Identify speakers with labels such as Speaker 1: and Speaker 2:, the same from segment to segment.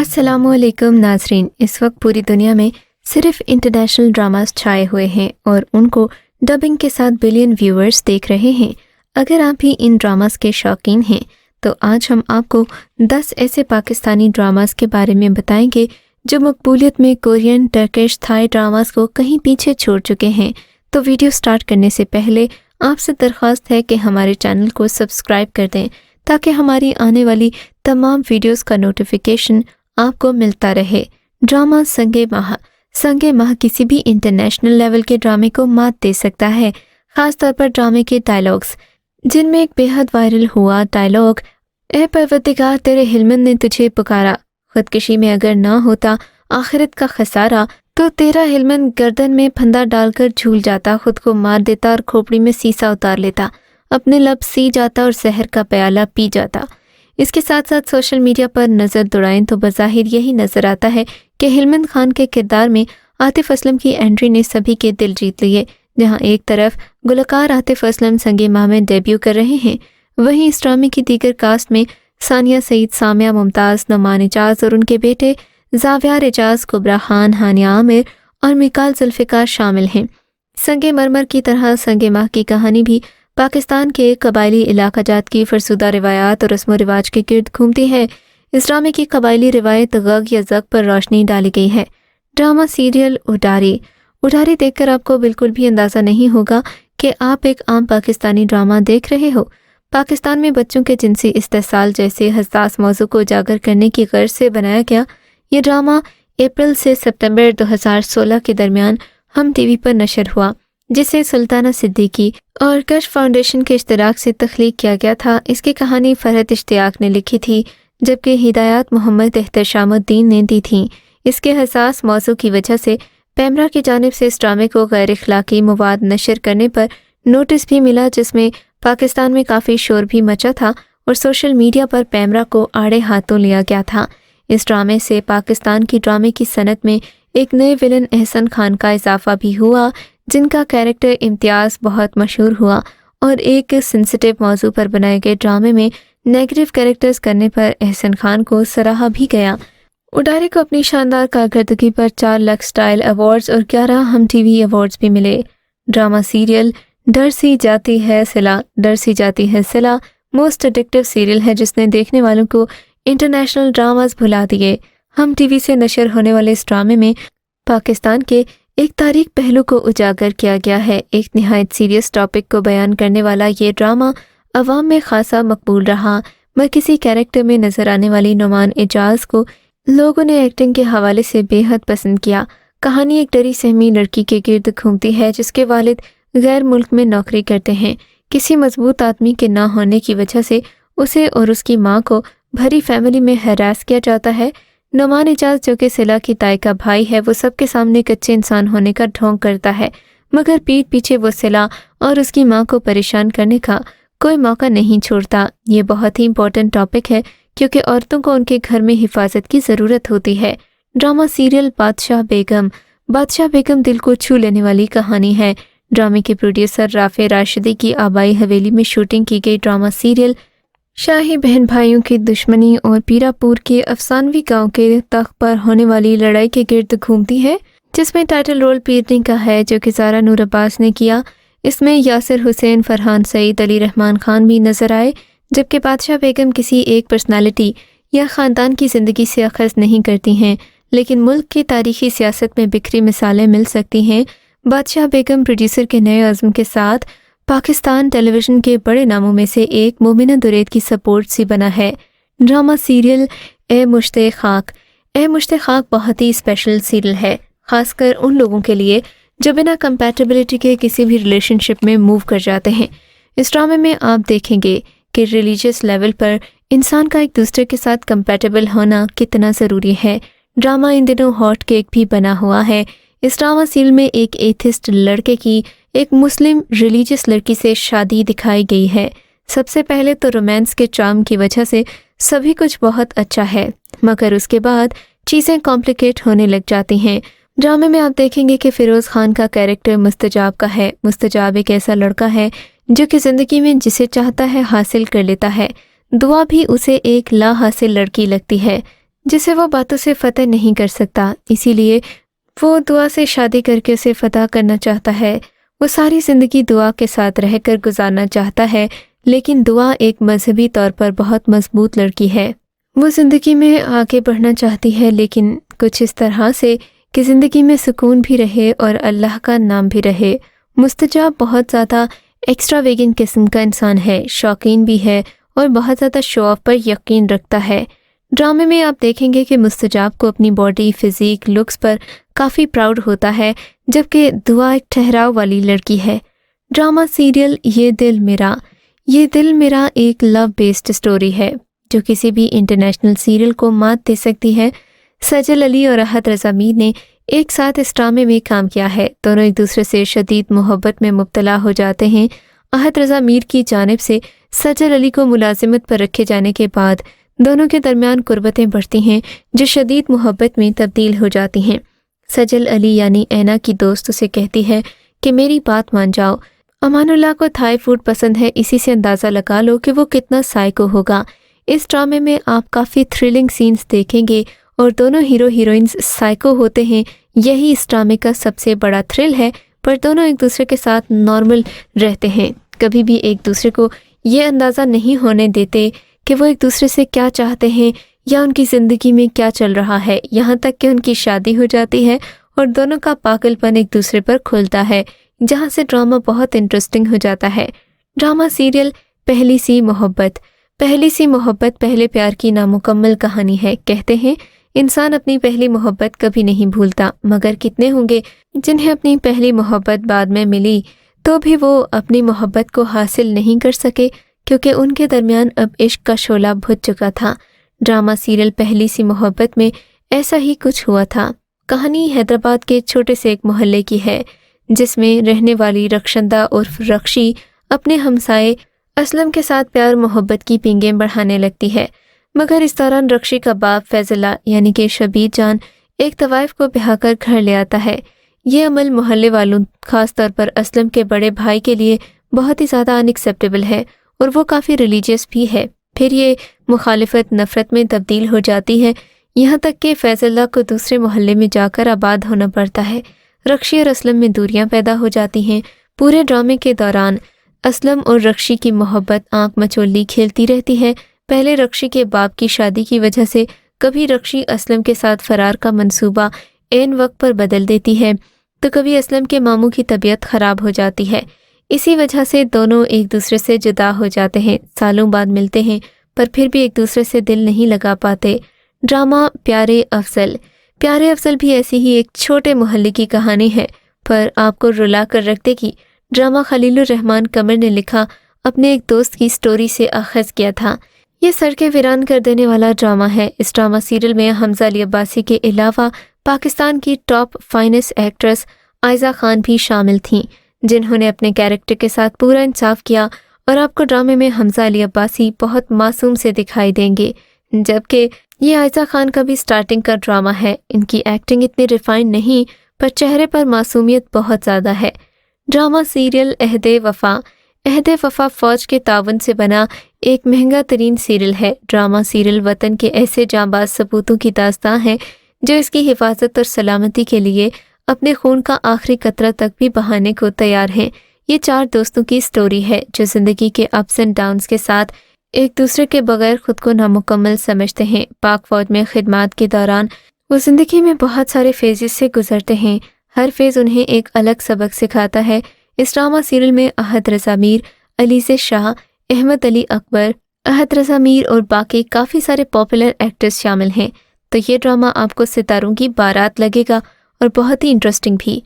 Speaker 1: अस्सलाम वालेकुम नाज़रीन। इस वक्त पूरी दुनिया में सिर्फ इंटरनेशनल ड्रामास छाए हुए हैं और उनको डबिंग के साथ बिलियन व्यूअर्स देख रहे हैं। अगर आप भी इन ड्रामास के शौकीन हैं तो आज हम आपको 10 ऐसे पाकिस्तानी ड्रामास के बारे में बताएंगे जो मकबूलियत में कोरियन, टर्किश, थाई ड्रामास को कहीं पीछे छोड़ चुके हैं। तो वीडियो स्टार्ट करने से पहले आपसे दरख्वास्त है कि हमारे चैनल को सब्सक्राइब कर दें ताकि हमारी आने वाली तमाम वीडियोस का नोटिफिकेशन आपको मिलता रहे। ड्रामा संगे माह किसी भी इंटरनेशनल लेवल के ड्रामे को मात दे सकता है, ख़ास तौर पर ड्रामे के डायलॉग्स, जिनमें एक बेहद वायरल हुआ डायलॉग, ए परवरदिगार तेरे हिलमन ने तुझे पुकारा, खुदकशी में अगर ना होता आखिरत का खसारा, तो तेरा हिलमन गर्दन में फंदा डालकर झूल जाता, खुद को मार देता और खोपड़ी में सीसा उतार लेता, अपने लब सी जाता और जहर का प्याला पी जाता। इसके साथ साथ सोशल मीडिया पर नज़र दौड़ाएं तो बज़ाहिर यही नज़र आता है कि हिलमन खान के किरदार में आतिफ असलम की एंट्री ने सभी के दिल जीत लिए। जहां एक तरफ गुलकार आतिफ असलम संगे माह में डेब्यू कर रहे हैं, वहीं इस ड्रामे की दीगर कास्ट में सानिया सईद, सामिया मुमताज़, नुमान एजाज और उनके बेटे जावियार एजाज, कुबरा खान, हानिया आमिर और मिकाल जुल्फ़िकार शामिल हैं। संगे मरमर की तरह संगे माह की कहानी भी पाकिस्तान के कबायली इलाका जात की फरसुदा रिवायात और रस्म रिवाज के गिर्द घूमती है। इस ड्रामे की कबायली रिवायत गग या जग पर रोशनी डाली गई है। ड्रामा सीरियल उडारी देखकर आपको बिल्कुल भी अंदाज़ा नहीं होगा कि आप एक आम पाकिस्तानी ड्रामा देख रहे हो। पाकिस्तान में बच्चों के जिनसी इस्तेसाल जैसे हसास मौजू को उजागर करने की गर्ज से बनाया गया ये ड्रामा अप्रैल से सितंबर 2016 के दरमियान हम टीवी पर नशर हुआ, जिसे सुल्ताना सिद्दीकी और कश फाउंडेशन के इश्तराक से तख्लीक किया गया था। इसकी कहानी फरहत इश्तियाक ने लिखी थी, जबकि हिदायत मोहम्मद एहतशामुद्दीन ने दी थी। इसके हसास मौजू की वजह से पैमरा की जानिब से इस ड्रामे को गैर इखलाकी मवाद नशर करने पर नोटिस भी मिला, जिसमें पाकिस्तान में काफ़ी शोर भी मचा था और सोशल मीडिया पर पैमरा को आड़े हाथों लिया गया था। इस ड्रामे से पाकिस्तान की ड्रामे की सनत में एक नए विलन एहसन खान का इजाफा भी हुआ, जिनका कैरेक्टर इम्तियाज़ बहुत मशहूर हुआ और एक सेंसिटिव मौजू पर बनाए गए ड्रामे में नेगेटिव कैरेक्टर्स करने पर एहसन खान को सराहा भी गया। उडारी को अपनी शानदार कारकर्दगी पर 4 लक्स स्टाइल अवार्ड्स और 11 हम टीवी अवार्ड्स भी मिले। ड्रामा सीरियल डर सी जाती है सिला मोस्ट एडिक्टिव सीरियल है, जिसने देखने वालों को इंटरनेशनल ड्रामास भुला दिए। हम टीवी से नशर होने वाले इस ड्रामे में पाकिस्तान के एक तारीख पहलू को उजागर किया गया है। एक निहायत सीरियस टॉपिक को बयान करने वाला ये ड्रामा अवाम में खासा मकबूल रहा। मैं किसी कैरेक्टर में नजर आने वाली नुमान एजाज को लोगों ने एक्टिंग के हवाले से बेहद पसंद किया। कहानी एक डरी सहमी लड़की के गिर्द घूमती है जिसके वालिद गैर मुल्क में नौकरी करते हैं। किसी मजबूत आदमी के ना होने की वजह से उसे और उसकी माँ को भरी फैमिली में हरास किया जाता है। नुमान एजाज, जो कि सिला की ताई का भाई है, वो सबके सामने कच्चे इंसान होने का ढोंग करता है, मगर पीठ पीछे वो सिला और उसकी माँ को परेशान करने का कोई मौका नहीं छोड़ता। ये बहुत ही इम्पोर्टेंट टॉपिक है क्योंकि औरतों को उनके घर में हिफाजत की ज़रूरत होती है। ड्रामा सीरियल बादशाह बेगम दिल को छू लेने वाली कहानी है। ड्रामे के प्रोड्यूसर राफे राशिदी की आबाई हवेली में शूटिंग की गई ड्रामा सीरियल शाही बहन भाइयों की दुश्मनी और पीरापुर के अफसानवी गांव के तख्त पर होने वाली लड़ाई के गिर्द घूमती है, जिसमें टाइटल रोल पीरनी का है जो कि ज़ारा नूर अब्बास ने किया। इसमें यासिर हुसैन, फरहान सईद, अली रहमान खान भी नजर आए, जबकि बादशाह बेगम किसी एक पर्सनालिटी या ख़ानदान की ज़िंदगी से अखज़ नहीं करती हैं, लेकिन मुल्क की तारीख़ी सियासत में बिखरी मिसालें मिल सकती हैं। बादशाह बेगम प्रोड्यूसर के नए अज़्म के साथ पाकिस्तान टेलीविज़न के बड़े नामों में से एक मोमिना दुरैद की सपोर्ट से बना है। ड्रामा सीरियल ए मुश्ते खाक बहुत ही स्पेशल सीरियल है, ख़ासकर उन लोगों के लिए जो बिना कंपैटिबिलिटी के किसी भी रिलेशनशिप में मूव कर जाते हैं। इस ड्रामे में आप देखेंगे कि रिलीजियस लेवल पर इंसान का एक दूसरे के साथ कंपैटिबल होना कितना ज़रूरी है। ड्रामा इन दिनों हॉट केक भी बना हुआ है। इस ड्रामा सीरियल में एक एथिस्ट लड़के की एक मुस्लिम रिलीजियस लड़की से शादी दिखाई गई है। सबसे पहले तो रोमांस के चार्म की वजह से सभी कुछ बहुत अच्छा है, मगर उसके बाद चीज़ें कॉम्प्लिकेट होने लग जाती हैं। ड्रामे में आप देखेंगे कि फिरोज़ खान का कैरेक्टर मुस्तजाब का है। मुस्तजाब एक ऐसा लड़का है जो कि ज़िंदगी में जिसे चाहता है हासिल कर लेता है। दुआ भी उसे एक ला हासिल लड़की लगती है। جسے وہ باتوں سے فتح نہیں کر سکتا، اسی لیے وہ دعا سے شادی کر کے اسے فتح کرنا چاہتا ہے۔ وہ ساری زندگی دعا کے ساتھ رہ کر گزارنا چاہتا ہے، لیکن دعا ایک مذہبی طور پر بہت مضبوط لڑکی ہے۔ وہ زندگی میں آگے بڑھنا چاہتی ہے، لیکن کچھ اس طرح سے کہ زندگی میں سکون بھی رہے اور اللہ کا نام بھی رہے۔ مستجاب بہت زیادہ ایکسٹرا ویگن قسم کا انسان ہے، شوقین بھی ہے اور بہت زیادہ شو آف پر یقین رکھتا ہے۔ ڈرامے میں آپ دیکھیں گے کہ مستجاب کو اپنی باڈی، فزیک، لکس پر کافی پراؤڈ ہوتا ہے، جبکہ دعا ایک ٹھہراؤ والی لڑکی ہے۔ ڈرامہ سیریل یہ دل میرا ایک لو بیسڈ سٹوری ہے جو کسی بھی انٹرنیشنل سیریل کو مات دے سکتی ہے۔ سجل علی اور احد رضا میر نے ایک ساتھ اس ڈرامے میں کام کیا ہے۔ دونوں ایک دوسرے سے شدید محبت میں مبتلا ہو جاتے ہیں۔ احد رضا میر کی جانب سے سجل علی کو ملازمت پر رکھے جانے کے بعد دونوں کے درمیان قربتیں بڑھتی ہیں جو شدید محبت میں تبدیل ہو جاتی ہیں۔ سجل علی یعنی اینا کی دوست اسے کہتی ہے کہ میری بات مان جاؤ۔ امان اللہ کو تھائی فوڈ پسند ہے، اسی سے اندازہ لگا لو کہ وہ کتنا سائیکو ہوگا۔ اس ڈرامے میں آپ کافی تھرلنگ سینز دیکھیں گے اور دونوں ہیرو ہیروئنز سائیکو ہوتے ہیں، یہی اس ڈرامے کا سب سے بڑا تھرل ہے، پر دونوں ایک دوسرے کے ساتھ نارمل رہتے ہیں، کبھی بھی ایک دوسرے کو یہ اندازہ نہیں ہونے دیتے کہ وہ ایک دوسرے سے کیا چاہتے ہیں یا ان کی زندگی میں کیا چل رہا ہے، یہاں تک کہ ان کی شادی ہو جاتی ہے اور دونوں کا پاگل پن ایک دوسرے پر کھلتا ہے، جہاں سے ڈرامہ بہت انٹرسٹنگ ہو جاتا ہے۔ ڈرامہ سیریل پہلی سی محبت پہلے پیار کی نامکمل کہانی ہے۔ کہتے ہیں انسان اپنی پہلی محبت کبھی نہیں بھولتا، مگر کتنے ہوں گے جنہیں اپنی پہلی محبت بعد میں ملی تو بھی وہ اپنی محبت کو حاصل نہیں کر سکے، کیونکہ ان کے درمیان اب عشق کا شعلہ بجھ چکا تھا۔ ڈرامہ سیریل پہلی سی محبت میں ایسا ہی کچھ ہوا تھا۔ کہانی حیدرآباد کے چھوٹے سے ایک محلے کی ہے، جس میں رہنے والی رخشندہ عرف رخشی اپنے ہمسائے اسلم کے ساتھ پیار محبت کی پینگیں بڑھانے لگتی ہے، مگر اس دوران رخشی کا باپ فیض اللہ یعنی کہ شبیر جان ایک طوائف کو بہا کر گھر لے آتا ہے۔ یہ عمل محلے والوں، خاص طور پر اسلم کے بڑے بھائی کے لیے بہت ہی زیادہ ان ایکسیپٹیبل ہے اور وہ کافی ریلیجیس بھی ہے۔ پھر یہ مخالفت نفرت میں تبدیل ہو جاتی ہے، یہاں تک کہ فیض اللہ کو دوسرے محلے میں جا کر آباد ہونا پڑتا ہے۔ رخشی اور اسلم میں دوریاں پیدا ہو جاتی ہیں۔ پورے ڈرامے کے دوران اسلم اور رخشی کی محبت آنکھ مچولی کھیلتی رہتی ہے۔ پہلے رخشی کے باپ کی شادی کی وجہ سے کبھی رخشی اسلم کے ساتھ فرار کا منصوبہ عین وقت پر بدل دیتی ہے، تو کبھی اسلم کے ماموں کی طبیعت خراب ہو جاتی ہے۔ اسی وجہ سے دونوں ایک دوسرے سے جدا ہو جاتے ہیں، سالوں بعد ملتے ہیں پر پھر بھی ایک دوسرے سے دل نہیں لگا پاتے۔ ڈرامہ پیارے افضل بھی ایسی ہی ایک چھوٹے محلے کی کہانی ہے، پر آپ کو رلا کر رکھ دے گی۔ ڈرامہ خلیل الرحمن قمر نے لکھا اپنے ایک دوست کی سٹوری سے اخذ کیا تھا۔ یہ سڑکیں ویران کر دینے والا ڈرامہ ہے۔ اس ڈرامہ سیریل میں حمزہ علی عباسی کے علاوہ پاکستان کی top finest actress Ayeza Khan بھی شامل تھیں، جنہوں نے اپنے کیریکٹر کے ساتھ پورا انصاف کیا، اور آپ کو ڈرامے میں حمزہ علی عباسی بہت معصوم سے دکھائی دیں گے، جبکہ یہ عائزہ خان کا بھی سٹارٹنگ کا ڈرامہ ہے۔ ان کی ایکٹنگ اتنی ریفائن نہیں، پر چہرے پر معصومیت بہت زیادہ ہے۔ ڈرامہ سیریل عہد وفا فوج کے تعاون سے بنا ایک مہنگا ترین سیریل ہے۔ ڈرامہ سیریل وطن کے ایسے جانباز سپوتوں کی داستان ہے جو اس کی حفاظت اور سلامتی کے لیے اپنے خون کا آخری قطرہ تک بھی بہانے کو تیار ہیں۔ یہ 4 دوستوں کی سٹوری ہے جو زندگی کے اپس اینڈ ڈاؤنز کے ساتھ ایک دوسرے کے بغیر خود کو نامکمل سمجھتے ہیں۔ پاک فوج میں خدمات کے دوران وہ زندگی میں بہت سارے فیزز سے گزرتے ہیں، ہر فیز انہیں ایک الگ سبق سکھاتا ہے۔ اس ڈرامہ سیریل میں احد رضا میر، علیز شاہ، احمد علی اکبر، احد رضا میر اور باقی کافی سارے پاپولر ایکٹرز شامل ہیں، تو یہ ڈرامہ آپ کو ستاروں کی بارات لگے گا اور بہت ہی انٹرسٹنگ بھی۔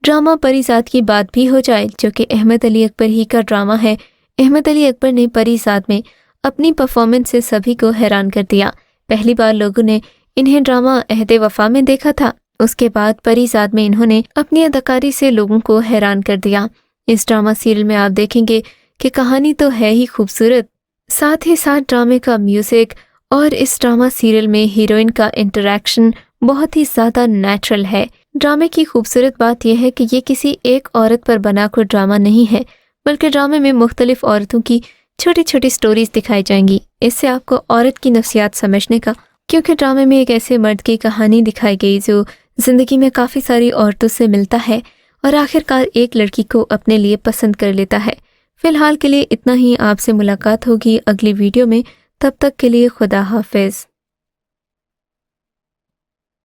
Speaker 1: ڈرامہ پری زاد کی بات بھی ہو جائے، جو کہ احمد علی اکبر ہی کا ڈرامہ ہے۔ احمد علی اکبر نے پری زاد میں اپنی پرفارمنس سے سبھی کو حیران کر دیا۔ پہلی بار لوگوں نے انہیں ڈرامہ عہد وفا میں دیکھا تھا، اس کے بعد پری زاد میں انہوں نے اپنی اداکاری سے لوگوں کو حیران کر دیا۔ اس ڈرامہ سیریل میں آپ دیکھیں گے کہ کہانی تو ہے ہی خوبصورت، ساتھ ہی ساتھ ڈرامے کا میوزک اور اس ڈرامہ سیریل میں ہیروئن کا انٹریکشن بہت ہی زیادہ نیچرل ہے۔ ڈرامے کی خوبصورت بات یہ ہے کہ یہ کسی ایک عورت پر بنا کوئی ڈرامہ نہیں ہے، بلکہ ڈرامے میں مختلف عورتوں کی چھوٹی چھوٹی سٹوریز دکھائی جائیں گی۔ اس سے آپ کو عورت کی نفسیات سمجھنے کا کیونکہ ڈرامے میں ایک ایسے مرد کی کہانی دکھائی گئی جو زندگی میں کافی ساری عورتوں سے ملتا ہے اور آخر کار ایک لڑکی کو اپنے لیے پسند کر لیتا ہے۔ فی الحال کے لیے اتنا ہی، آپ سے ملاقات ہوگی اگلی ویڈیو میں، تب تک کے لیے خدا حافظ۔